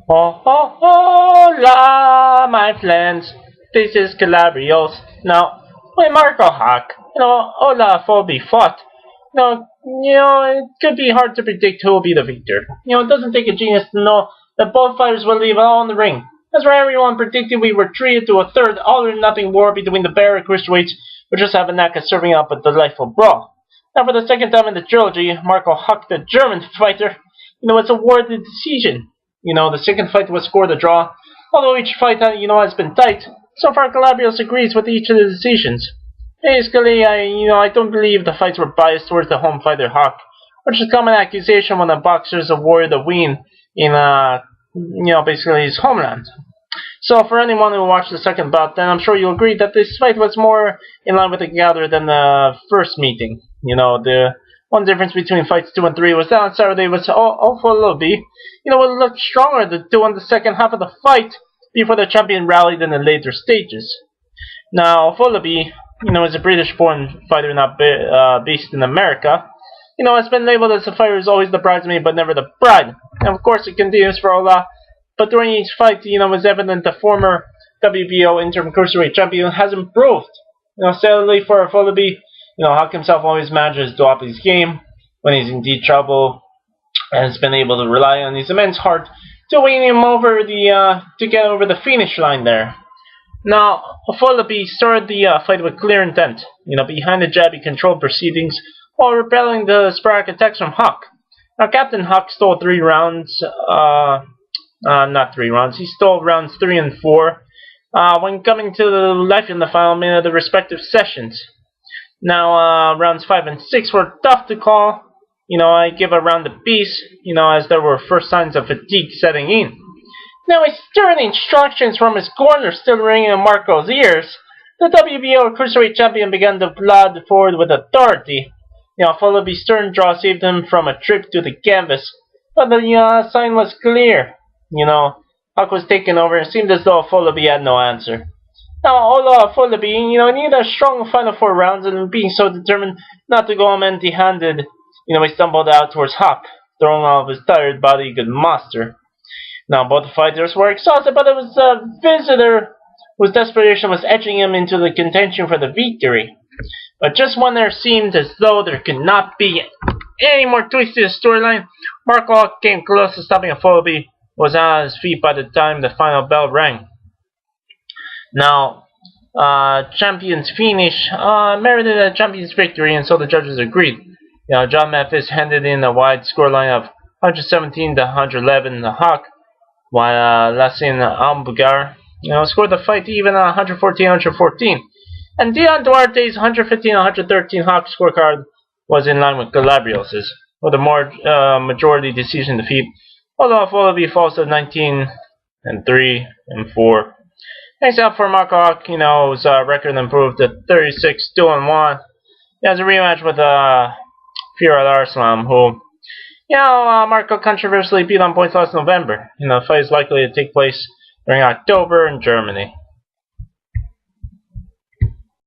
Oh, oh, hola, my friends. This is Calabrios. Now, when Marco Huck, hola, Phoebe fought. It could be hard to predict who will be the victor. It doesn't take a genius to know that both fighters will leave it all in the ring. That's why everyone predicted we were treated to a third all-or-nothing war between the Bear cruiserweights, which just have a knack of serving up a delightful brawl. Now, for the second time in the trilogy, Marco Huck, the German fighter, was awarded the decision. The second fight was scored a draw, although each fight, has been tight. So far, Calabrios agrees with each of the decisions. Basically, I don't believe the fights were biased towards the home fighter Huck, which is a common accusation when a boxer is awarded a win in, basically his homeland. So for anyone who watched the second bout, then I'm sure you'll agree that this fight was more in line with the gather than the first meeting. The one difference between fights 2 and 3 was that on Saturday was Afolabi, would look stronger than two in the second half of the fight before the champion rallied in the later stages. Now, Afolabi, is a British-born fighter not based in America. Has been labeled as the fighter who's always the bridesmaid but never the bride. And of course, it continues for Ola. But during each fight, it was evident the former WBO interim cruiserweight champion has improved. Sadly for Afolabi, Huck himself always manages to up his game when he's in deep trouble, and has been able to rely on his immense heart to win him over to get over the finish line there. Now, Afolabi started the fight with clear intent. Behind the jab, he controlled proceedings while repelling the sporadic attacks from Huck. Now, Captain Huck stole 3 rounds. Not 3 rounds. He stole rounds 3 and 4 when coming to the life in the final minute of the respective sessions. Now, rounds 5 and 6 were tough to call. I give a round a piece, as there were first signs of fatigue setting in. Now, with stern instructions from his corner still ringing in Marco's ears, the WBO Cruiserweight Champion began to plod forward with authority. Afolabi's stern draw saved him from a trip to the canvas, but the sign was clear. Huck was taken over, and it seemed as though Afolabi had no answer. Now, Afolabi, needed a strong final 4 rounds, and being so determined not to go home empty-handed, he stumbled out towards Huck, throwing all of his tired body he could muster. Now, both fighters were exhausted, but it was a visitor whose desperation was edging him into the contention for the victory. But just when there seemed as though there could not be any more twists to the storyline, Marco Huck came close to stopping Afolabi, was on his feet by the time the final bell rang. Now, champion's finish merited a champion's victory, and so the judges agreed. John Memphis handed in a wide scoreline of 117 to 111 to Huck, while Lassin Almbugar, scored the fight even at 114-114. And Dion Duarte's 115-113 Huck scorecard was in line with Calabrios's, with a more majority decision defeat, although Afolabi falls to 19-3 and 4. Thanks out for Marco Huck, whose record improved to 36-2-1. He has a rematch with Arslan, who, Marco controversially beat on points last November. The fight is likely to take place during October in Germany.